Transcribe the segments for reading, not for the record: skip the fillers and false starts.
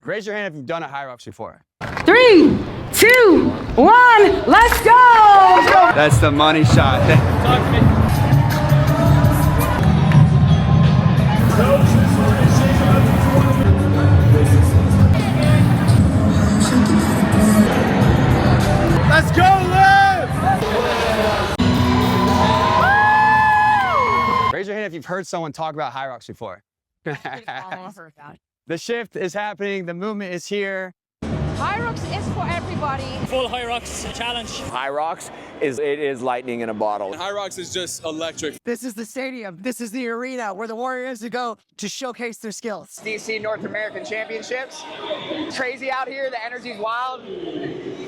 Raise your hand if you've done a HYROX before. 3, 2, 1, let's go! That's the money shot. Talk to me. Let's go, Liv! Raise your hand if you've heard someone talk about HYROX before. The shift is happening. The movement is here. HYROX is for everybody. Full HYROX challenge. HYROX is lightning in a bottle. HYROX is just electric. This is the stadium. This is the arena where the Warriors go to showcase their skills. DC North American Championships. Crazy out here. The energy's wild.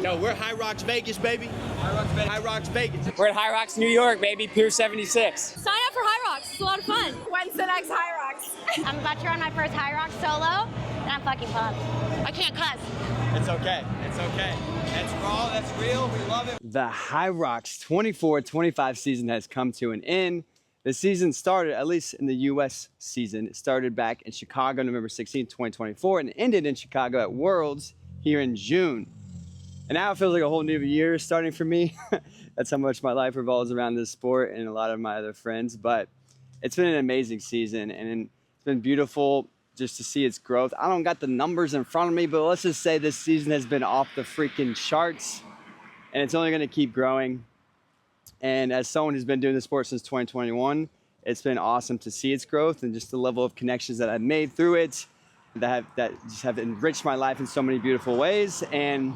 No, we're HYROX Vegas, baby. HYROX Vegas. We're at HYROX New York, baby. Pier 76. Sign up for HYROX. It's a lot of fun. When's the next HYROX? I'm about to run my first HYROX solo, and I'm fucking pumped. I can't cuss. It's okay. It's okay. That's raw. That's real. We love it. The HYROX 24-25 season has come to an end. The season started, at least in the U.S. season, it started back in Chicago, November 16, 2024, and ended in Chicago at Worlds here in June. And now it feels like a whole new year starting for me. That's how much my life revolves around this sport and a lot of my other friends. But it's been an amazing season, and it's been beautiful just to see its growth. I don't got the numbers in front of me, but let's just say this season has been off the freaking charts, and it's only gonna keep growing. And as someone who's been doing the sport since 2021, it's been awesome to see its growth and just the level of connections that I've made through it that just have enriched my life in so many beautiful ways, and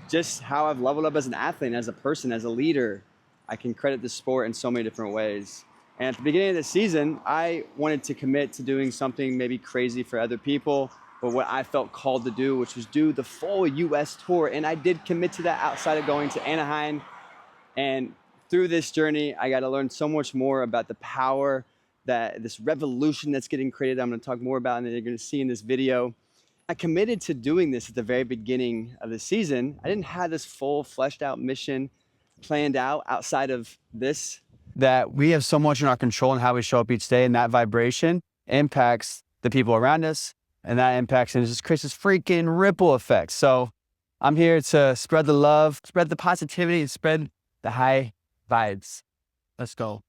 just how I've leveled up as an athlete, as a person, as a leader. I can credit the sport in so many different ways. And at the beginning of the season, I wanted to commit to doing something maybe crazy for other people, but what I felt called to do, which was do the full US tour. And I did commit to that outside of going to Anaheim. And through this journey, I got to learn so much more about the power, that this revolution that's getting created. I'm going to talk more about, and you're going to see in this video. I committed to doing this at the very beginning of the season. I didn't have this full fleshed out mission planned out outside of this. That we have so much in our control in how we show up each day, and that vibration impacts the people around us, and that impacts and it just creates this freaking ripple effect. So I'm here to spread the love, spread the positivity, and spread the high vibes. Let's go.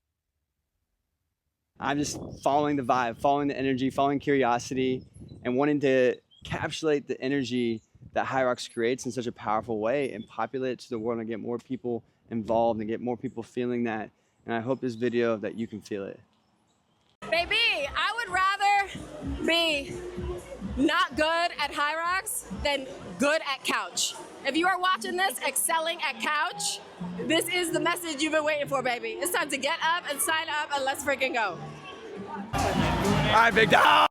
I'm just following the vibe, following the energy, following curiosity, and wanting to encapsulate the energy that HYROX creates in such a powerful way and populate it to the world and get more people involved and get more people feeling that. And I hope this video that you can feel it. Baby, I would rather be not good at HYROX than good at couch. If you are watching this, excelling at couch, this is the message you've been waiting for, baby. It's time to get up and sign up and let's freaking go. All right, big dog.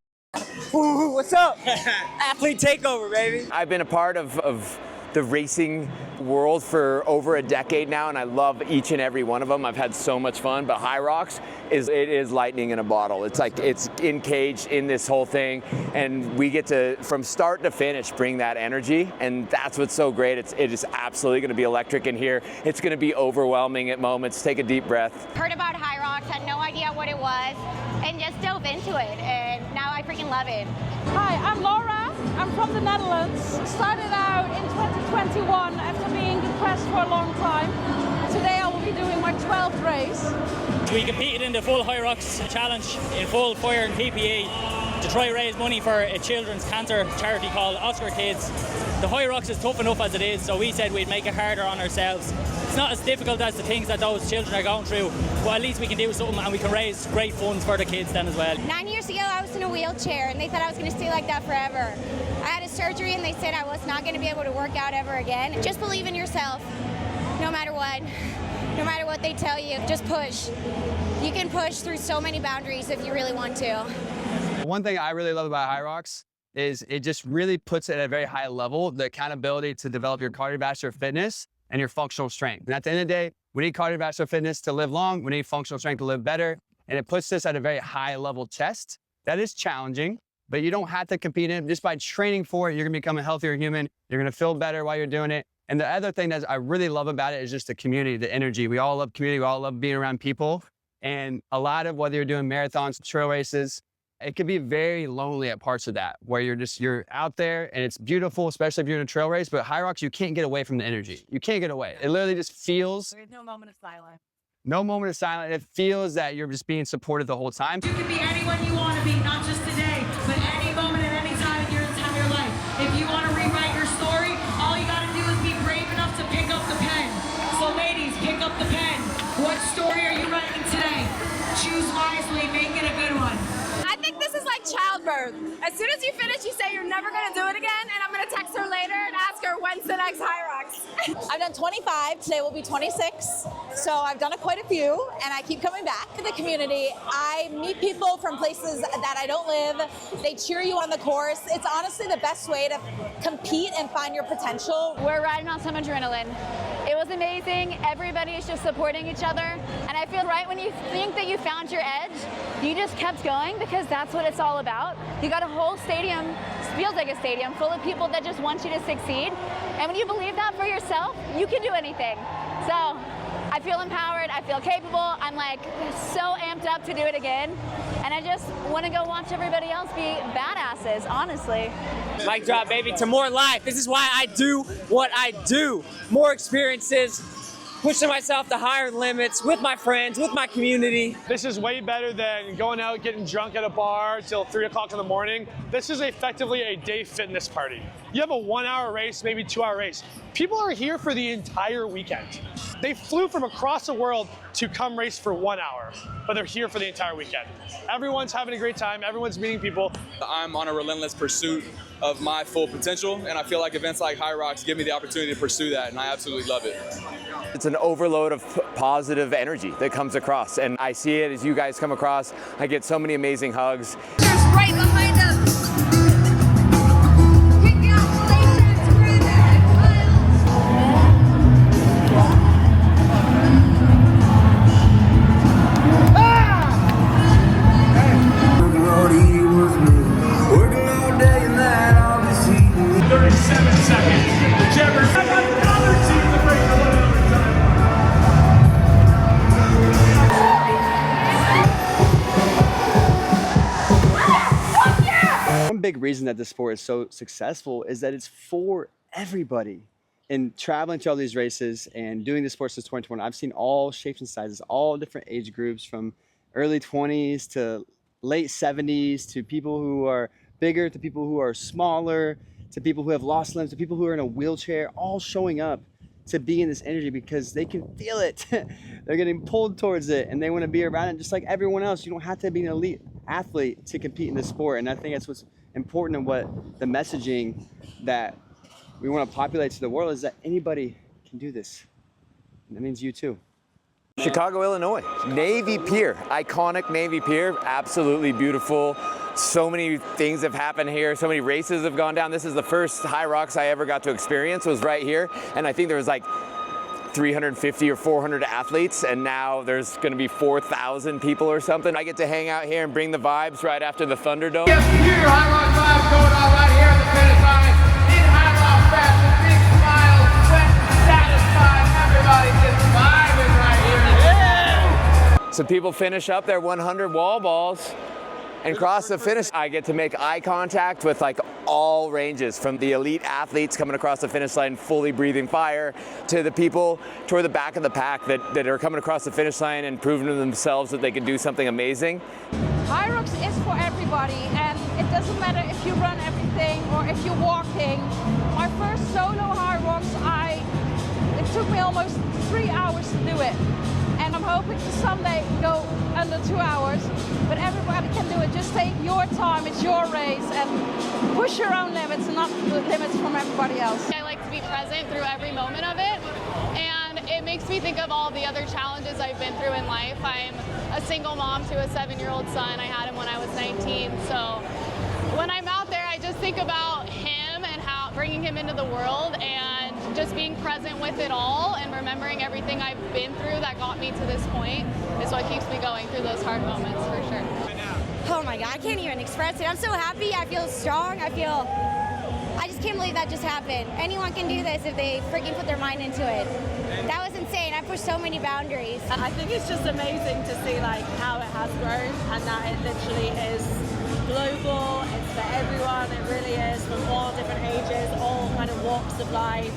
Ooh, what's up? Athlete takeover, baby. I've been a part of the racing world for over a decade now, and I love each and every one of them. I've had so much fun, but HYROX is lightning in a bottle. It's like it's encaged in this whole thing, and we get to, from start to finish, bring that energy, and that's what's so great. It is absolutely going to be electric in here. It's going to be overwhelming at moments. Take a deep breath. Heard about HYROX, had no idea what it was, and just dove into it, and now I freaking love it. Hi, I'm Laura. I'm from the Netherlands. Started out in 2021 after being depressed for a long time. Today I will be doing my 12th race. We competed in the full HYROX challenge in full fire and PPE to try raise money for a children's cancer charity called Oscar Kids. The HYROX is tough enough as it is, so we said we'd make it harder on ourselves. It's not as difficult as the things that those children are going through, but at least we can do something and we can raise great funds for the kids then as well. 9 years ago, I was in a wheelchair, and they thought I was going to stay like that forever. I had a surgery, and they said I was not going to be able to work out ever again. Just believe in yourself, no matter what. No matter what they tell you, just push. You can push through so many boundaries if you really want to. One thing I really love about HYROX is it just really puts it at a very high level, the accountability to develop your cardiovascular fitness and your functional strength. And at the end of the day, we need cardiovascular fitness to live long, we need functional strength to live better, and it puts this at a very high level test. That is challenging, but you don't have to compete in it. Just by training for it, you're gonna become a healthier human, you're gonna feel better while you're doing it. And the other thing that I really love about it is just the community, the energy. We all love community, we all love being around people. And a lot of whether you're doing marathons, trail races, it can be very lonely at parts of that, where you're out there and it's beautiful, especially if you're in a trail race, but HYROX, you can't get away from the energy. You can't get away. It literally just feels. There's no moment of silence. No moment of silence. It feels that you're just being supported the whole time. You can be anyone you want to be, not just today, but any moment at any time in your entire life. If you want to rewrite your story, all you got to do is be brave enough to pick up the pen. So ladies, pick up the pen. What story are you writing today? Choose wisely, make it a good one. I think this is like childbirth. As soon as you finish, you say you're never gonna do it again, and I'm gonna text her later and ask her when's the next HYROX. I've done 25, today will be 26. So I've done quite a few, and I keep coming back to the community. I meet people from places that I don't live. They cheer you on the course. It's honestly the best way to compete and find your potential. We're riding on some adrenaline. It was amazing. Everybody is just supporting each other. And I feel right when you think that you found your edge, you just kept going because that's what it's all about. You got a whole stadium, feels like a stadium, full of people that just want you to succeed. And when you believe that for yourself, you can do anything. So I feel empowered, I feel capable. I'm like so amped up to do it again. And I just want to go watch everybody else be badasses, honestly. Mic drop, baby, to more life. This is why I do what I do. More experiences, pushing myself to higher limits with my friends, with my community. This is way better than going out getting drunk at a bar till 3 o'clock in the morning. This is effectively a day fitness party. You have a 1 hour race, maybe 2 hour race. People are here for the entire weekend. They flew from across the world to come race for 1 hour, but they're here for the entire weekend. Everyone's having a great time, everyone's meeting people. I'm on a relentless pursuit of my full potential, and I feel like events like HYROX give me the opportunity to pursue that, and I absolutely love it. It's an overload of positive energy that comes across, and I see it as you guys come across. I get so many amazing hugs. Just right behind us. One big reason that this sport is so successful is that it's for everybody. And traveling to all these races and doing this sport since 2020, I've seen all shapes and sizes, all different age groups, from early 20s to late 70s, to people who are bigger, to people who are smaller, to people who have lost limbs, to people who are in a wheelchair, all showing up to be in this energy because they can feel it. They're getting pulled towards it and they want to be around it just like everyone else. You don't have to be an elite athlete to compete in this sport. And I think that's what's important and what the messaging that we want to populate to the world is that anybody can do this. And that means you too. Chicago, Illinois, Navy Pier, iconic Navy Pier, absolutely beautiful. So many things have happened here, so many races have gone down. This is the first HYROX I ever got to experience, was right here. And I think there was like 350 or 400 athletes, and now there's gonna be 4,000 people or something. I get to hang out here and bring the vibes right after the Thunderdome. Yes, you hear HYROX vibes going on right here at the finish line. In HYROX fast, with big smiles, sweat, satisfied, everybody just vibing right here. Yeah! So people finish up their 100 wall balls and cross the finish. I get to make eye contact with like all ranges, from the elite athletes coming across the finish line fully breathing fire, to the people toward the back of the pack that are coming across the finish line and proving to themselves that they can do something amazing. HYROX is for everybody, and it doesn't matter if you run everything or if you're walking. My first solo HYROX, it took me almost 3 hours to do it. And I'm hoping to someday go under 2 hours, but everybody can do it. Just take your time, it's your race, and push your own limits, not the limits from everybody else. I like to be present through every moment of it, and it makes me think of all the other challenges I've been through in life. I'm a single mom to a 7-year-old son. I had him when I was 19, so when I'm out there, I just think about him and how bringing him into the world and just being present with it all and remembering everything I've been through that got me to this point is what keeps me going through those hard moments, for sure. Oh my God, I can't even express it. I'm so happy, I feel strong, I just can't believe that just happened. Anyone can do this if they freaking put their mind into it. That was insane, I pushed so many boundaries. I think it's just amazing to see like how it has grown, and that it literally is global, it's for everyone, it really is, from all different ages, all kind of walks of life.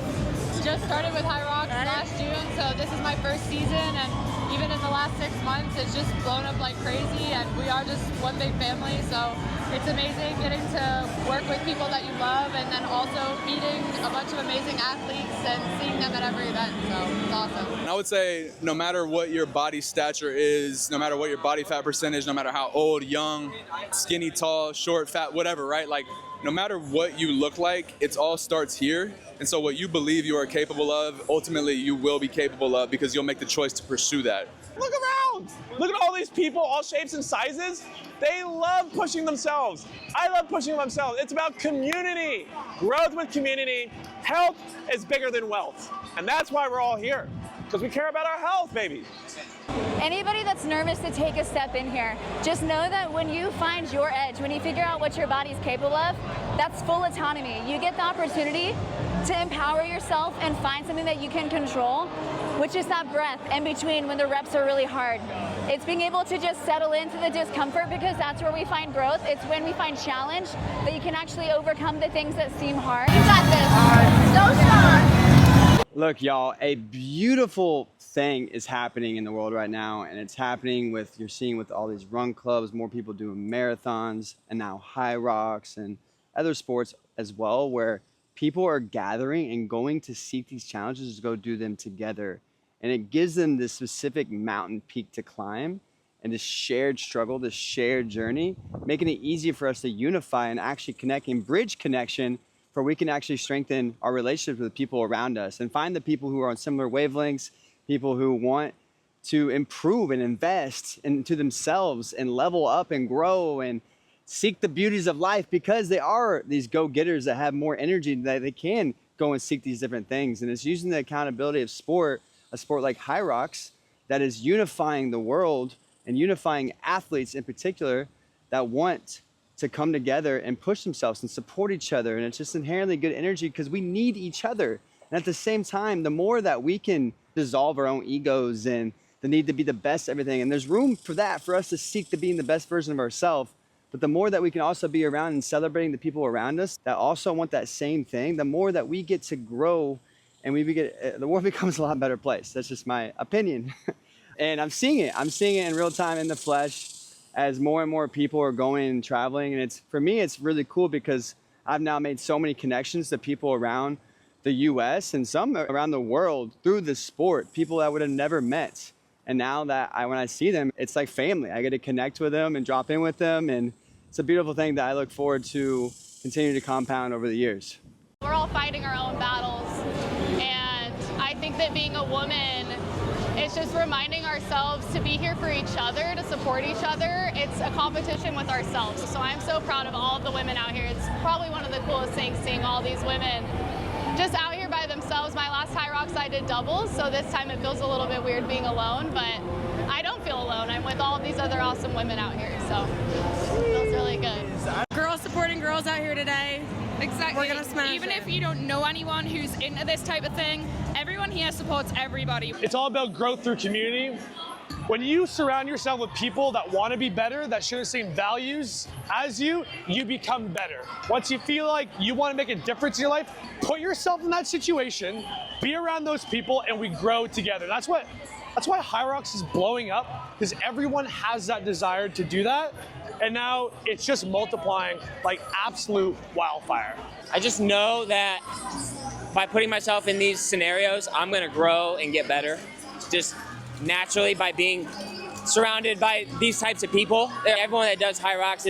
Just started with HYROX last June, so this is my first season, and even in the last 6 months, it's just blown up like crazy, and we are just one big family, so it's amazing getting to work with people that you love, and then also meeting a bunch of amazing athletes and seeing them at every event, so it's awesome. And I would say no matter what your body stature is, no matter what your body fat percentage, no matter how old, young, skinny, tall, short, fat, whatever, right? Like, no matter what you look like, it all starts here. And so what you believe you are capable of, ultimately you will be capable of because you'll make the choice to pursue that. Look around! Look at all these people, all shapes and sizes. They love pushing themselves. I love pushing myself. It's about community, growth with community. Health is bigger than wealth. And that's why we're all here, because we care about our health, baby. Anybody that's nervous to take a step in here, just know that when you find your edge, when you figure out what your body's capable of, that's full autonomy. You get the opportunity to empower yourself and find something that you can control, which is that breath in between when the reps are really hard. It's being able to just settle into the discomfort, because that's where we find growth. It's when we find challenge that you can actually overcome the things that seem hard. You got this. So strong. Look, y'all, a beautiful thing is happening in the world right now, and it's happening with, you're seeing with all these run clubs, more people doing marathons, and now HYROX and other sports as well, where people are gathering and going to seek these challenges to go do them together. And it gives them this specific mountain peak to climb and this shared struggle, this shared journey, making it easier for us to unify and actually connect and bridge connection, where we can actually strengthen our relationships with the people around us and find the people who are on similar wavelengths, people who want to improve and invest into themselves and level up and grow and seek the beauties of life, because they are these go-getters that have more energy, that they can go and seek these different things. And it's using the accountability of sport, a sport like HYROX, that is unifying the world and unifying athletes in particular that want to come together and push themselves and support each other. And it's just inherently good energy because we need each other. And at the same time, the more that we can dissolve our own egos and the need to be the best at everything, and there's room for that, for us to seek to being the best version of ourselves, but the more that we can also be around and celebrating the people around us that also want that same thing, the more that we get to grow, and the world becomes a lot better place. That's just my opinion. And I'm seeing it in real time in the flesh as more and more people are going and traveling. And for me, it's really cool because I've now made so many connections to people around the US and some around the world through the sport, people that I would have never met. And now that when I see them, it's like family. I get to connect with them and drop in with them. And it's a beautiful thing that I look forward to continue to compound over the years. We're all fighting our own battles. And I think that being a woman, it's just reminding ourselves to be here for each other, to support each other. It's a competition with ourselves. So I'm so proud of all of the women out here. It's probably one of the coolest things, seeing all these women just out here by themselves. My last HYROX I did doubles, so this time it feels a little bit weird being alone, but I don't feel alone. I'm with all of these other awesome women out here, so it feels really good. Girls supporting girls out here today. Exactly. We're gonna smash Even it. if you don't know anyone who's into this type of thing, everyone here supports everybody. It's all about growth through community. When you surround yourself with people that want to be better, that share the same values as you become better. Once you feel like you want to make a difference in your life, put yourself in that situation, be around those people, and we grow together. That's why HYROX is blowing up, because everyone has that desire to do that. And now it's just multiplying like absolute wildfire. I just know that by putting myself in these scenarios, I'm gonna grow and get better. Just naturally, by being surrounded by these types of people. Everyone that does HYROX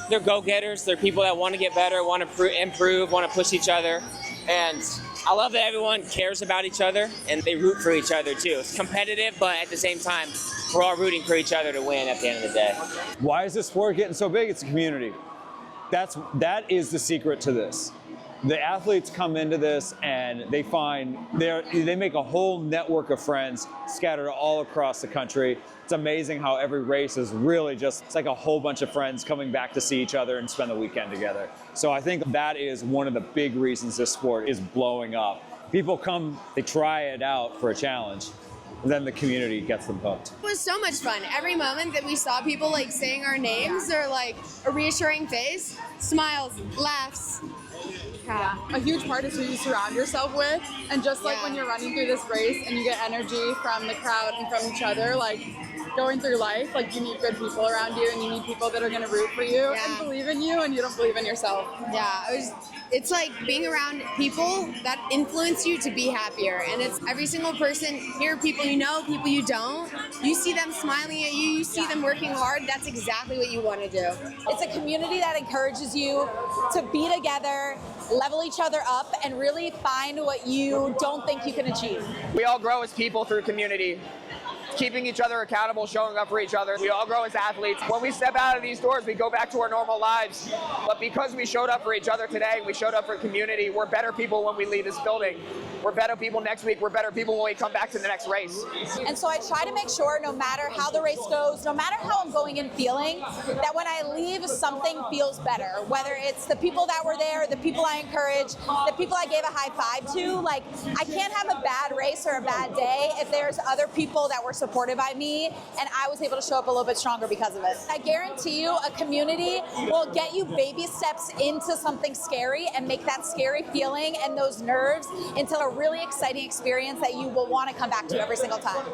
they're go-getters. They're people that want to get better, want to improve, want to push each other. And I love that everyone cares about each other and they root for each other too. It's competitive, but at the same time, we're all rooting for each other to win at the end of the day. Why is this sport getting so big? It's a community. That is the secret to this. The athletes come into this and they make a whole network of friends scattered all across the country. It's amazing how every race is really it's like a whole bunch of friends coming back to see each other and spend the weekend together. So I think that is one of the big reasons this sport is blowing up. People come, they try it out for a challenge, then the community gets them hooked. It was so much fun. Every moment that we saw people like saying our names or like a reassuring face, smiles, laughs. Yeah. A huge part is who you surround yourself with. And just like when you're running through this race and you get energy from the crowd and from each other, like going through life, like you need good people around you and you need people that are going to root for you and believe in you, and you don't believe in yourself. Yeah, it's like being around people that influence you to be happier. And it's every single person here, people you know, people you don't. You see them smiling at you, you see them working hard. That's exactly what you want to do. It's a community that encourages you to be together, level each other up, and really find what you don't think you can achieve. We all grow as people through community. Keeping each other accountable, showing up for each other. We all grow as athletes. When we step out of these doors, we go back to our normal lives. But because we showed up for each other today, we showed up for community, we're better people when we leave this building. We're better people next week. We're better people when we come back to the next race. And so I try to make sure, no matter how the race goes, no matter how I'm going and feeling, that when I leave, something feels better. Whether it's the people that were there, the people I encouraged, the people I gave a high five to. Like, I can't have a bad race or a bad day if there's other people that were supported by me and I was able to show up a little bit stronger because of it. I guarantee you a community will get you baby steps into something scary and make that scary feeling and those nerves into a really exciting experience that you will want to come back to every single time.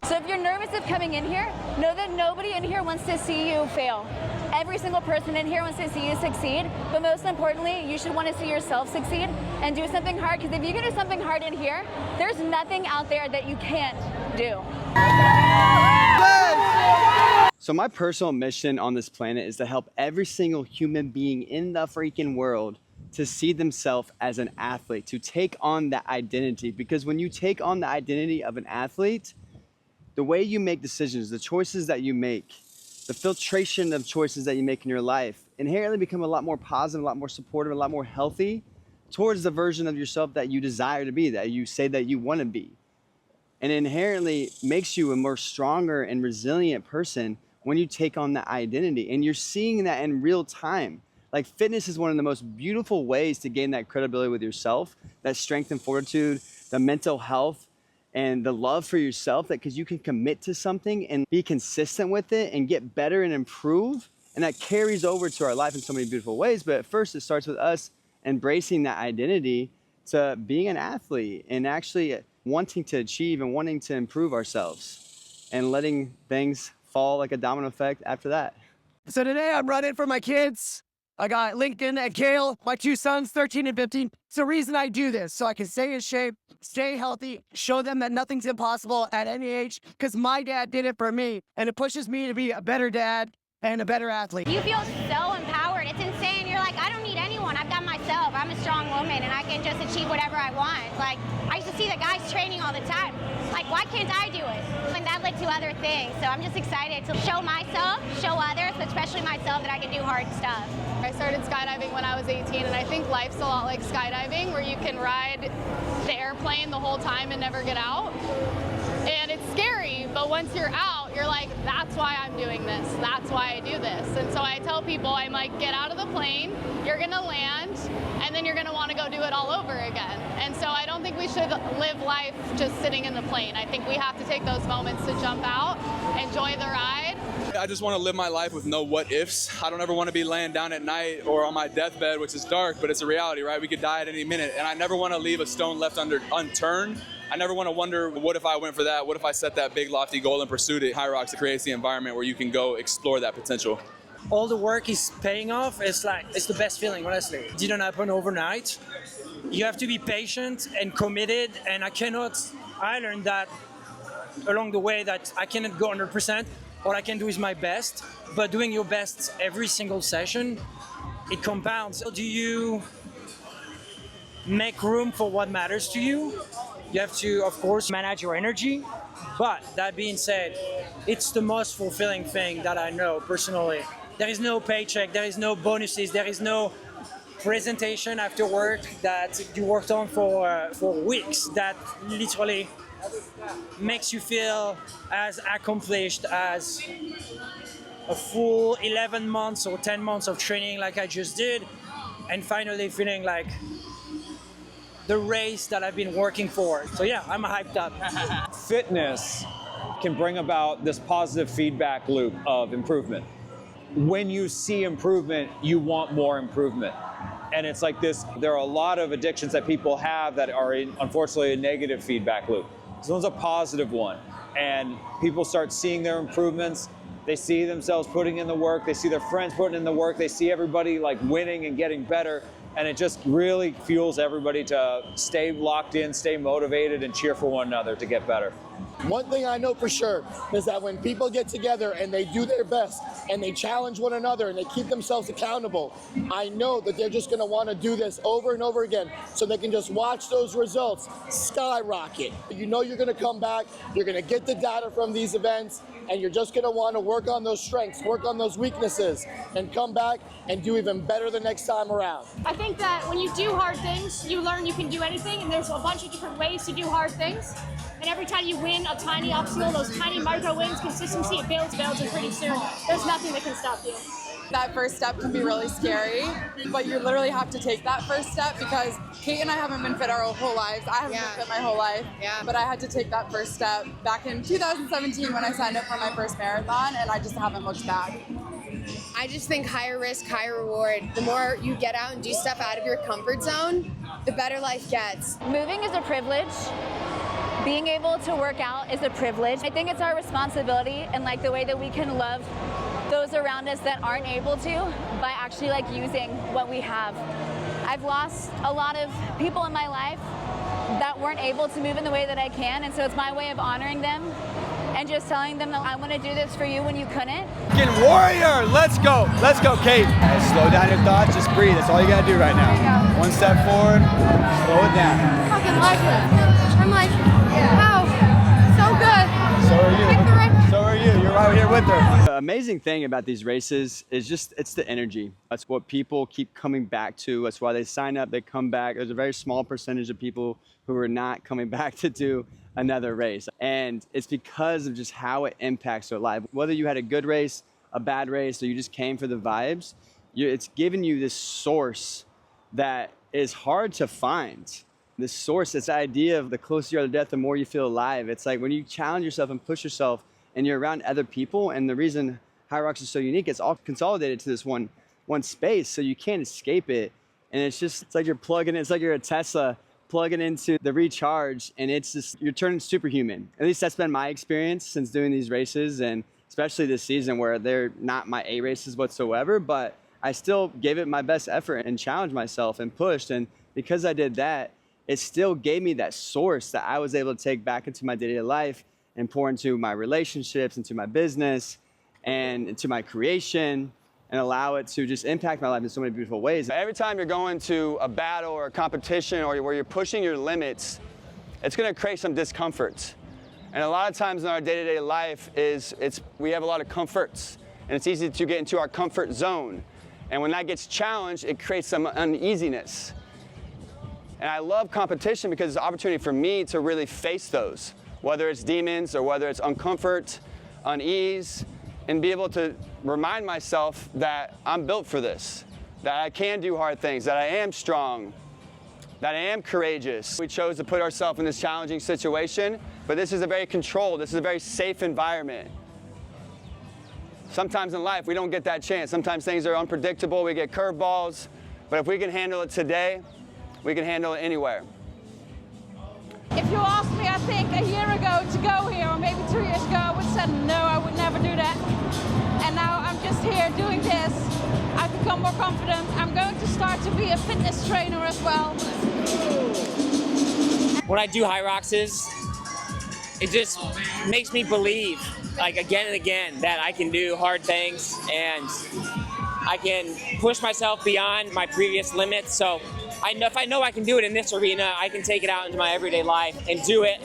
So if you're nervous of coming in here, know that nobody in here wants to see you fail. Every single person in here wants to see you succeed, but most importantly, you should want to see yourself succeed and do something hard, because if you can do something hard in here, there's nothing out there that you can't do. So my personal mission on this planet is to help every single human being in the freaking world to see themselves as an athlete, to take on that identity. Because when you take on the identity of an athlete, the way you make decisions, the choices that you make, the filtration of choices that you make in your life inherently become a lot more positive, a lot more supportive, a lot more healthy towards the version of yourself that you desire to be, that you say that you want to be. And it inherently makes you a more stronger and resilient person when you take on that identity. And you're seeing that in real time. Like, fitness is one of the most beautiful ways to gain that credibility with yourself, that strength and fortitude, the mental health, and the love for yourself, that because you can commit to something and be consistent with it and get better and improve. And that carries over to our life in so many beautiful ways. But at first, it starts with us embracing that identity to being an athlete and actually wanting to achieve and wanting to improve ourselves and letting things fall like a domino effect after that. So today I'm running for my kids. I got Lincoln and Kale, my two sons, 13 and 15. It's the reason I do this, so I can stay in shape, stay healthy, show them that nothing's impossible at any age, because my dad did it for me, and it pushes me to be a better dad and a better athlete. You feel so empowered. It's insane. You're like, I don't need anyone. I've got myself. I'm a strong woman, and I can just achieve whatever I want. Like, I used to see the guys training all the time. Like, why can't I do it? And that led to other things. So I'm just excited to show myself, show others, but especially myself, that I can do hard stuff. I started skydiving when I was 18, and I think life's a lot like skydiving, where you can ride the airplane the whole time and never get out. And it's scary, but once you're out, you're like, that's why I'm doing this. That's why I do this. And so I tell people, I'm like, get out of the plane, you're gonna land, and then you're gonna wanna go do it all over again. And so I don't think we should live life just sitting in the plane. I think we have to take those moments to jump out, enjoy the ride. I just want to live my life with no what ifs. I don't ever want to be laying down at night or on my deathbed, which is dark, but it's a reality, right? We could die at any minute. And I never want to leave a stone left unturned. I never want to wonder, what if I went for that? What if I set that big lofty goal and pursued it? HYROX creates the environment where you can go explore that potential. All the work is paying off. It's the best feeling, honestly. It didn't happen overnight. You have to be patient and committed, and I learned that along the way, that I cannot go 100%. What I can do is my best, but doing your best every single session, it compounds. Do you make room for what matters to you? You have to, of course, manage your energy. But that being said, it's the most fulfilling thing that I know personally. There is no paycheck, there is no bonuses, there is no presentation after work that you worked on for weeks that literally makes you feel as accomplished as a full 11 months or 10 months of training like I just did, and finally feeling like the race that I've been working for. So yeah, I'm hyped up. Fitness can bring about this positive feedback loop of improvement. When you see improvement, you want more improvement. And it's like this, there are a lot of addictions that people have that are unfortunately a negative feedback loop. This one's a positive one. And people start seeing their improvements. They see themselves putting in the work. They see their friends putting in the work. They see everybody like winning and getting better. And it just really fuels everybody to stay locked in, stay motivated, and cheer for one another to get better. One thing I know for sure is that when people get together and they do their best and they challenge one another and they keep themselves accountable, I know that they're just going to want to do this over and over again so they can just watch those results skyrocket. You know you're going to come back, you're going to get the data from these events, and you're just going to want to work on those strengths, work on those weaknesses, and come back and do even better the next time around. I think that when you do hard things, you learn you can do anything, and there's a bunch of different ways to do hard things. And every time you win a tiny obstacle, those tiny micro wins, consistency, it builds, and pretty soon, there's nothing that can stop you. That first step can be really scary, but you literally have to take that first step because Kate and I haven't been fit our whole lives. I haven't been fit my whole life, but I had to take that first step back in 2017 when I signed up for my first marathon, and I just haven't looked back. I just think higher risk, higher reward. The more you get out and do stuff out of your comfort zone, the better life gets. Moving is a privilege. Being able to work out is a privilege. I think it's our responsibility and like the way that we can love those around us that aren't able to by actually like using what we have. I've lost a lot of people in my life that weren't able to move in the way that I can, and so it's my way of honoring them and just telling them that I want to do this for you when you couldn't. Fucking warrior, let's go, Kate. Slow down your thoughts, just breathe. That's all you gotta do right now. One step forward, slow it down. I fucking like it. I'm like, wow, so good. So are you. So are you. You're right here with her. The amazing thing about these races is just it's the energy. That's what people keep coming back to. That's why they sign up, they come back. There's a very small percentage of people who are not coming back to do another race. And it's because of just how it impacts their life. Whether you had a good race, a bad race, or you just came for the vibes, it's giving you this source that is hard to find. This source, this idea of the closer you are to death, the more you feel alive. It's like when you challenge yourself and push yourself and you're around other people, and the reason HYROX is so unique, it's all consolidated to this one space, so you can't escape it. And it's like you're plugging in, it's like you're a Tesla plugging into the recharge, and it's just, you're turning superhuman. At least that's been my experience since doing these races, and especially this season where they're not my A races whatsoever, but I still gave it my best effort and challenged myself and pushed. And because I did that, it still gave me that source that I was able to take back into my day-to-day life and pour into my relationships, into my business, and into my creation, and allow it to just impact my life in so many beautiful ways. Every time you're going to a battle or a competition or where you're pushing your limits, it's gonna create some discomfort. And a lot of times in our day-to-day life we have a lot of comforts, and it's easy to get into our comfort zone. And when that gets challenged, it creates some uneasiness. And I love competition because it's an opportunity for me to really face those, whether it's demons or whether it's uncomfort, unease, and be able to remind myself that I'm built for this, that I can do hard things, that I am strong, that I am courageous. We chose to put ourselves in this challenging situation, but this is a very controlled, this is a very safe environment. Sometimes in life, we don't get that chance. Sometimes things are unpredictable, we get curveballs, but if we can handle it today, we can handle it anywhere. If you asked me, I think a year ago to go here, or maybe 2 years ago, I would have said no, I would never do that. And now I'm just here doing this. I've become more confident. I'm going to start to be a fitness trainer as well. When I do HYROXes, it just makes me believe, like again and again, that I can do hard things and I can push myself beyond my previous limits. So if I know I can do it in this arena, I can take it out into my everyday life and do it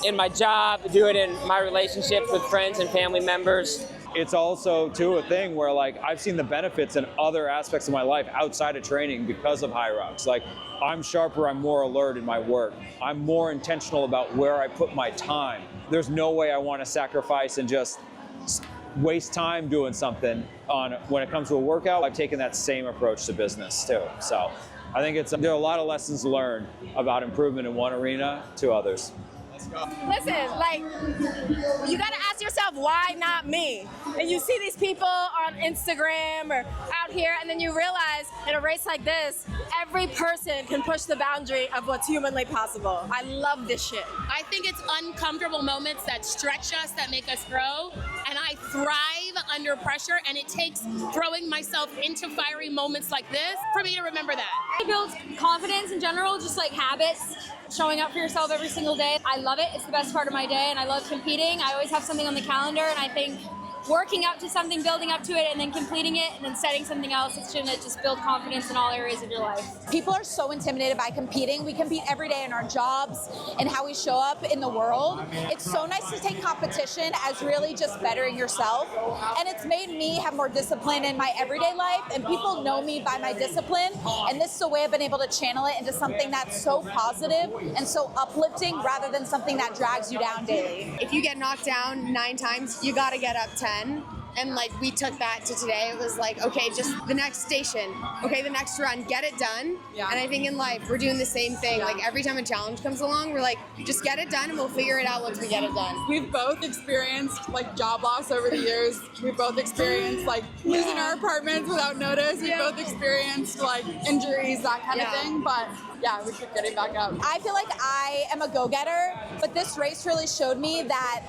in my job, do it in my relationships with friends and family members. It's also, too, a thing where, like, I've seen the benefits in other aspects of my life outside of training because of HYROX. Like, I'm sharper, I'm more alert in my work. I'm more intentional about where I put my time. There's no way I want to sacrifice and just waste time doing something when it comes to a workout. I've taken that same approach to business, too. So I think there are a lot of lessons learned about improvement in one arena to others. Listen, like, you gotta ask yourself, why not me? And you see these people on Instagram or out here, and then you realize in a race like this, every person can push the boundary of what's humanly possible. I love this shit. I think it's uncomfortable moments that stretch us, that make us grow, and I thrive under pressure, and it takes throwing myself into fiery moments like this for me to remember that. It builds confidence in general, just like habits. Showing up for yourself every single day. I love it. It's the best part of my day, and I love competing. I always have something on the calendar, and I think working up to something, building up to it, and then completing it, and then setting something else, it's gonna just build confidence in all areas of your life. People are so intimidated by competing. We compete every day in our jobs and how we show up in the world. It's so nice to take competition as really just bettering yourself. And it's made me have more discipline in my everyday life, and people know me by my discipline. And this is a way I've been able to channel it into something that's so positive and so uplifting rather than something that drags you down daily. If you get knocked down 9 times, you gotta get up 10. And like we took that to today. It was like, okay, just the next station, okay, the next run, get it done. Yeah. And I think in life we're doing the same thing. Like every time a challenge comes along, we're like, just get it done and we'll figure it out once we get it done. We've both experienced like job loss over the years. We've both experienced like losing our apartments without notice. We've both experienced like injuries, that kind of thing. But yeah, we keep getting back up. I feel like I am a go-getter, but this race really showed me that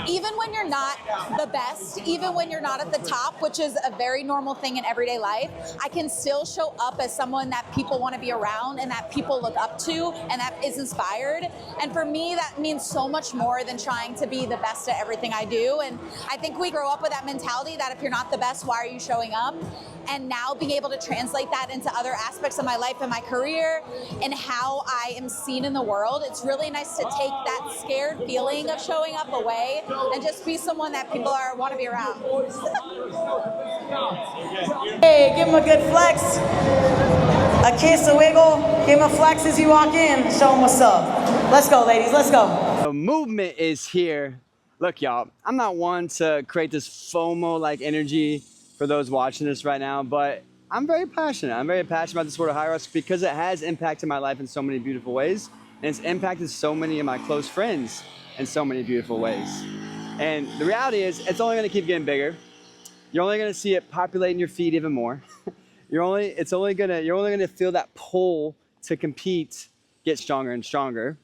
even when you're not the best, even when you're not at the top, which is a very normal thing in everyday life, I can still show up as someone that people want to be around and that people look up to and that is inspired. And for me, that means so much more than trying to be the best at everything I do. And I think we grow up with that mentality that if you're not the best, why are you showing up? And now being able to translate that into other aspects of my life and my career and how I am seen in the world, it's really nice to take that scared feeling of showing up away and just be someone that people want to be around. Hey, give him a good flex. A kiss, a wiggle. Give him a flex as you walk in. Show him what's up. Let's go, ladies. Let's go. The movement is here. Look, y'all, I'm not one to create this FOMO-like energy for those watching this right now, but I'm very passionate. I'm very passionate about the sport of HYROX because it has impacted my life in so many beautiful ways, and it's impacted so many of my close friends in so many beautiful ways. And the reality is, it's only gonna keep getting bigger. You're only gonna see it populating your feed even more. You're only gonna feel that pull to compete get stronger and stronger.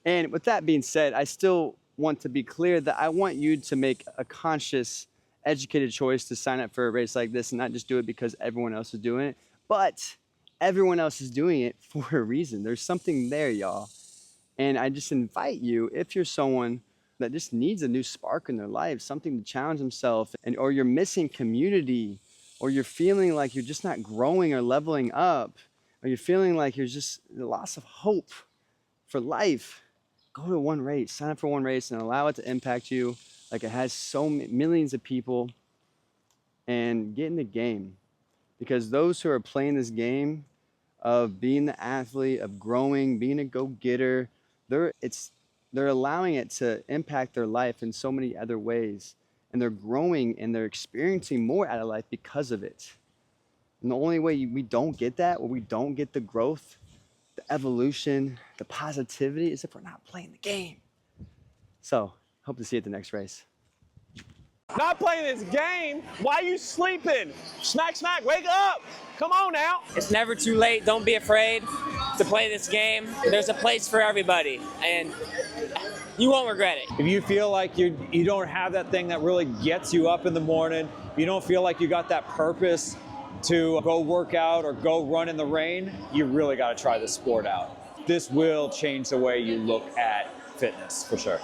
And with that being said, I still want to be clear that I want you to make a conscious, educated choice to sign up for a race like this and not just do it because everyone else is doing it, but everyone else is doing it for a reason. There's something there, y'all. And I just invite you, if you're someone that just needs a new spark in their life, something to challenge themselves, or you're missing community, or you're feeling like you're just not growing or leveling up, or you're feeling like you're just the loss of hope for life, go to one race, sign up for one race and allow it to impact you like it has so millions of people, and get in the game. Because those who are playing this game of being the athlete, of growing, being a go-getter, they're allowing it to impact their life in so many other ways. And they're growing and they're experiencing more out of life because of it. And the only way we don't get that, or we don't get the growth, the evolution, the positivity, is if we're not playing the game. So, hope to see you at the next race. Not playing this game? Why are you sleeping? Smack, smack, wake up! Come on now! It's never too late. Don't be afraid to play this game. There's a place for everybody, and you won't regret it. If you feel like you don't have that thing that really gets you up in the morning, you don't feel like you got that purpose to go work out or go run in the rain, you really got to try this sport out. This will change the way you look at fitness, for sure.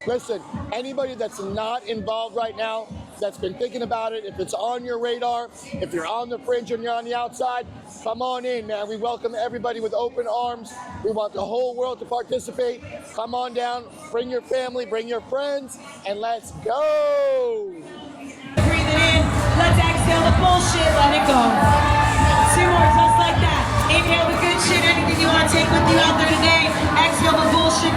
Listen, anybody that's not involved right now, that's been thinking about it, if it's on your radar, if you're on the fringe and you're on the outside, come on in, man. We welcome everybody with open arms. We want the whole world to participate. Come on down, bring your family, bring your friends, and let's go. Breathe it in. Let's exhale the bullshit. Let it go. 2 more, just like that. Inhale the good shit. Anything you want to take with you out there today. Exhale the bullshit.